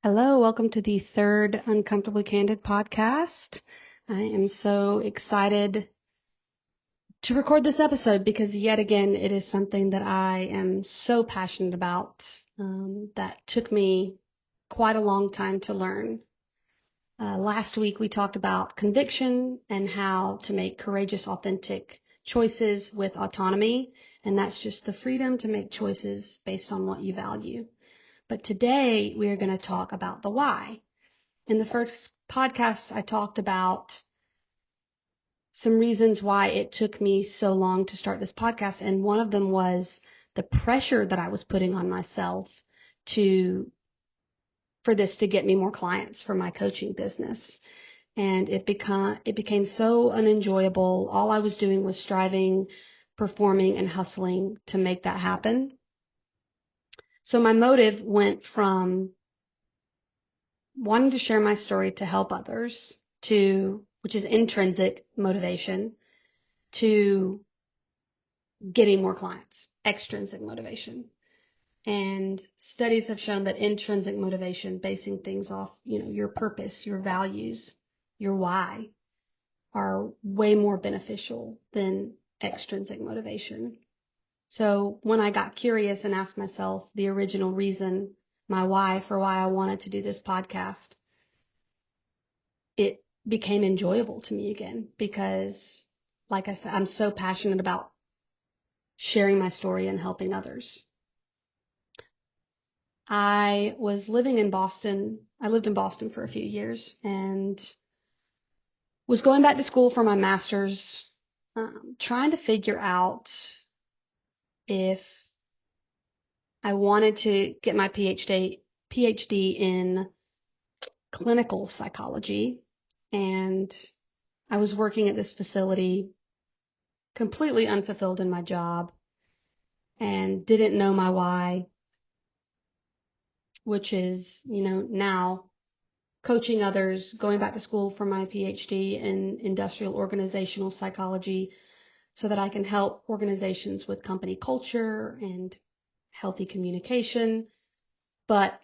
Hello, welcome to the third Uncomfortably Candid podcast. I am so excited to record this episode because yet again, it is something that I am so passionate about that took me quite a long time to learn. Last week, we talked about conviction and how to make courageous, authentic choices with autonomy. And that's just the freedom to make choices based on what you value. But today we are going to talk about the why. In the first podcast, I talked about some reasons why it took me so long to start this podcast. And one of them was the pressure that I was putting on myself for this to get me more clients for my coaching business. And it became so unenjoyable. All I was doing was striving, performing, and hustling to make that happen. So my motive went from wanting to share my story to help others which is intrinsic motivation, to getting more clients, extrinsic motivation. And studies have shown that intrinsic motivation, basing things off, your purpose, your values, your why, are way more beneficial than extrinsic motivation. So when I got curious and asked myself the original reason, my why for why I wanted to do this podcast, it became enjoyable to me again because, like I said, I'm so passionate about sharing my story and helping others. I was living in Boston. I lived in Boston for a few years and was going back to school for my master's, trying to figure out if I wanted to get my PhD in clinical psychology. And I was working at this facility, completely unfulfilled in my job, and didn't know my why, which is, now coaching others, going back to school for my PhD in industrial organizational psychology so that I can help organizations with company culture and healthy communication. But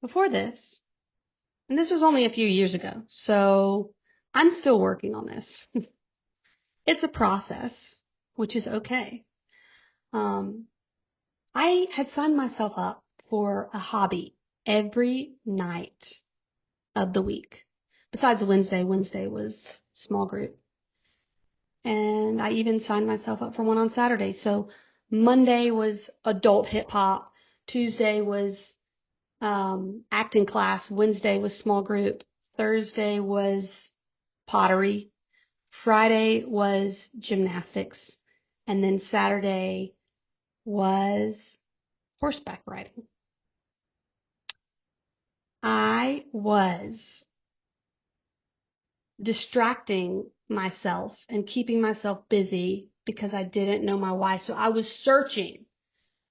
before this, and this was only a few years ago, so I'm still working on this. It's a process, which is okay. I had signed myself up for a hobby every night of the week. Besides Wednesday was small group. And I even signed myself up for one on Saturday. So Monday was adult hip hop. Tuesday was acting class. Wednesday was small group. Thursday was pottery. Friday was gymnastics. And then Saturday was horseback riding. I was distracting myself and keeping myself busy because I didn't know my why. So I was searching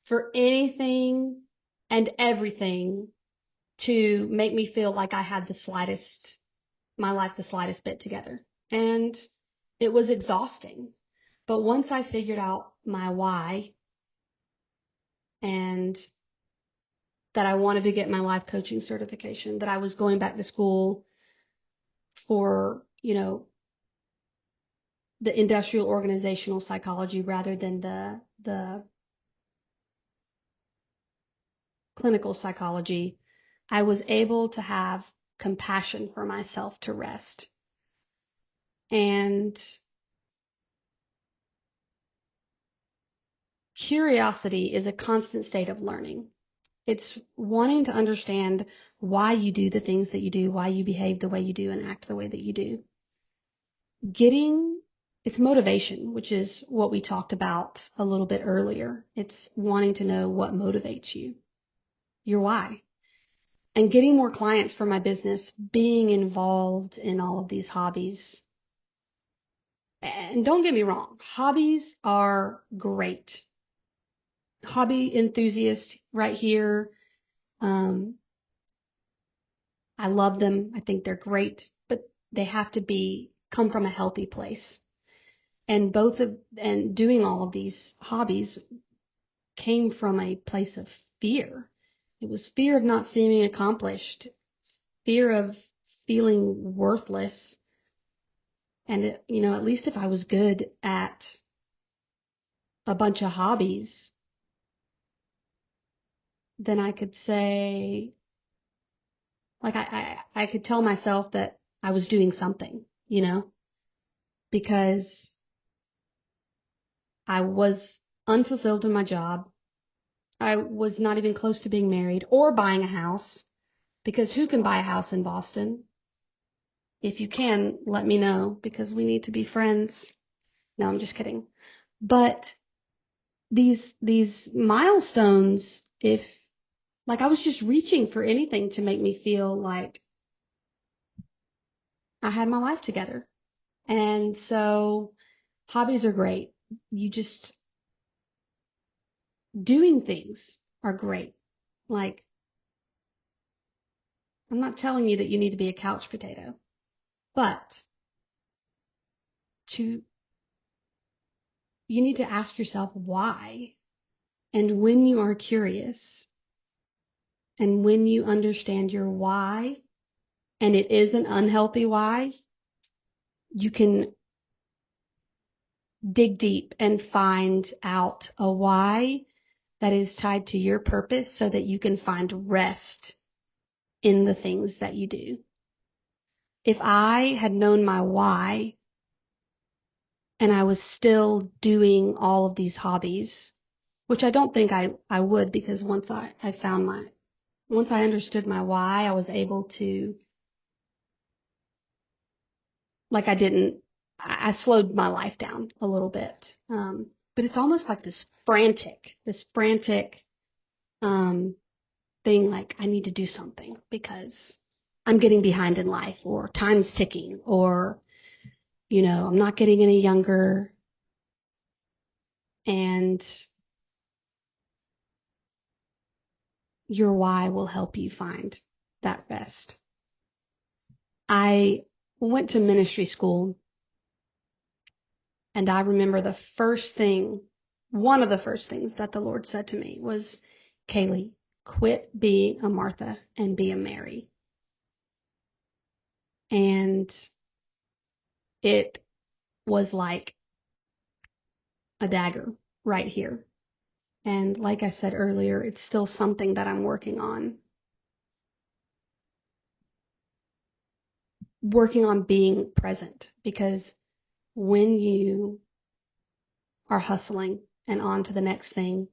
for anything and everything to make me feel like I had my life the slightest bit together. And it was exhausting. But once I figured out my why and that I wanted to get my life coaching certification, that I was going back to school for, the industrial organizational psychology rather than the clinical psychology, I was able to have compassion for myself to rest. And curiosity is a constant state of learning. It's wanting to understand why you do the things that you do, why you behave the way you do and act the way that you do. It's motivation, which is what we talked about a little bit earlier. It's wanting to know what motivates you, your why. And getting more clients for my business, being involved in all of these hobbies. And don't get me wrong, hobbies are great. Hobby enthusiast right here. I love them. I think they're great, but they have to come from a healthy place. And doing all of these hobbies came from a place of fear. It was fear of not seeming accomplished, fear of feeling worthless. And, at least if I was good at a bunch of hobbies, then I could say, like, I could tell myself that I was doing something, because I was unfulfilled in my job. I was not even close to being married or buying a house, because who can buy a house in Boston? If you can, let me know, because we need to be friends. No, I'm just kidding. But these milestones, if like I was just reaching for anything to make me feel like I had my life together. And so hobbies are great. You just doing things are great. Like, I'm not telling you that you need to be a couch potato, but you need to ask yourself why. And when you are curious and when you understand your why, and it is an unhealthy why, you can dig deep and find out a why that is tied to your purpose so that you can find rest in the things that you do. If I had known my why and I was still doing all of these hobbies, which I don't think I would, because once I understood my why, I was able to, like, I slowed my life down a little bit. But it's almost like this frantic, thing, like I need to do something because I'm getting behind in life, or time's ticking, or, I'm not getting any younger. And your why will help you find that rest. I went to ministry school, and I remember one of the first things that the Lord said to me was, Kaylee, quit being a Martha and be a Mary. And it was like a dagger right here. And like I said earlier, it's still something that I'm working on being present, because when you are hustling and on to the next thing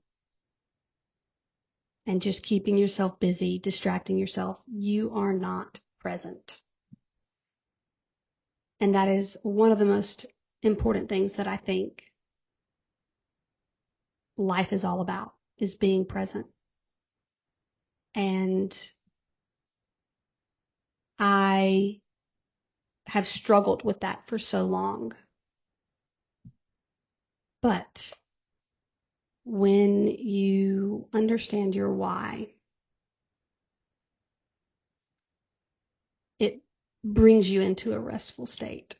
and just keeping yourself busy, distracting yourself, you are not present. And that is one of the most important things that I think life is all about, is being present. And I have struggled with that for so long. But when you understand your why, it brings you into a restful state.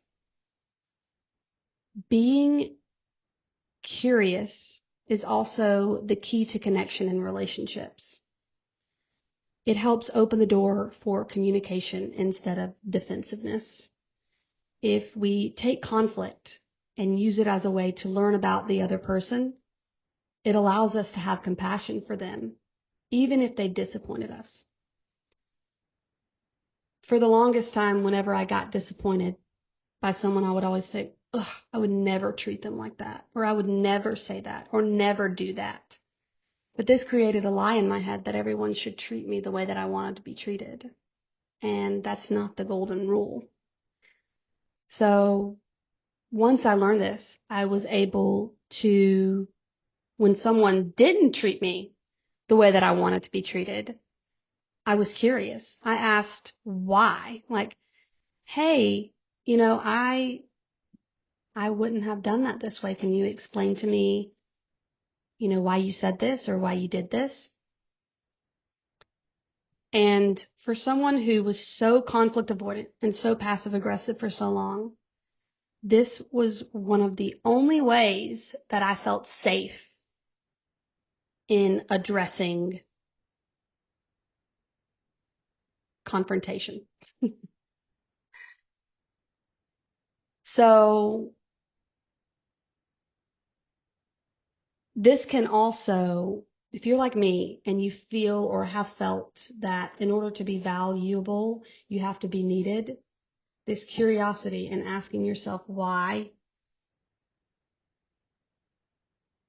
Being curious is also the key to connection in relationships. It helps open the door for communication instead of defensiveness. If we take conflict and use it as a way to learn about the other person, it allows us to have compassion for them, even if they disappointed us. For the longest time, whenever I got disappointed by someone, I would always say, ugh, I would never treat them like that, or I would never say that, or never do that. But this created a lie in my head that everyone should treat me the way that I wanted to be treated. And that's not the golden rule. So once I learned this, I was able to, when someone didn't treat me the way that I wanted to be treated, I was curious. I asked why. Like, hey, I wouldn't have done that this way. Can you explain to me, why you said this or why you did this? And for someone who was so conflict avoidant and so passive aggressive for so long, this was one of the only ways that I felt safe in addressing confrontation. So this can also, if you're like me and you feel or have felt that in order to be valuable, you have to be needed, this curiosity and asking yourself why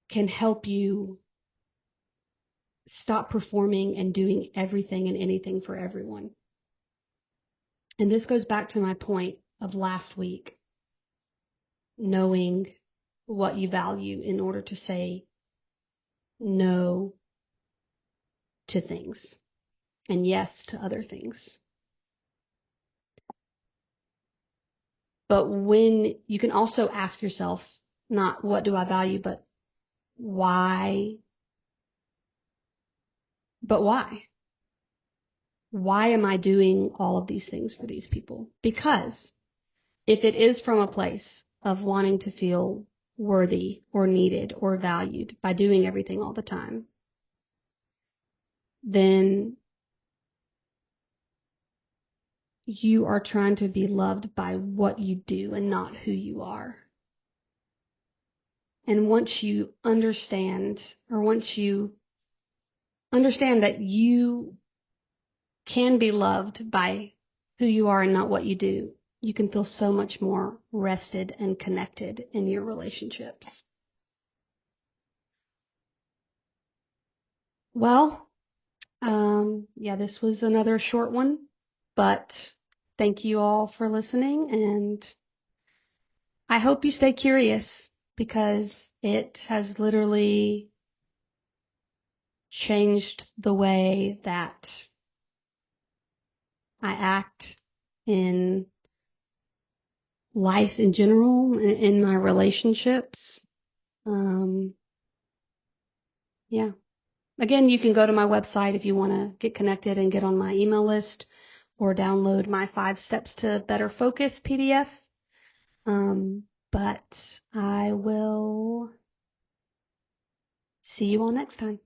can help you stop performing and doing everything and anything for everyone. And this goes back to my point of last week, knowing what you value in order to say no to things and yes to other things. But when you can also ask yourself, not what do I value, but why? But why? Why am I doing all of these things for these people? Because if it is from a place of wanting to feel worthy or needed or valued by doing everything all the time, then you are trying to be loved by what you do and not who you are. And once you understand that you can be loved by who you are and not what you do, you can feel so much more rested and connected in your relationships. Well, this was another short one, but thank you all for listening, and I hope you stay curious because it has literally changed the way that I act in life in general, in my relationships. Yeah. Again, you can go to my website if you want to get connected and get on my email list or download my 5 Steps to Better Focus PDF. But I will see you all next time.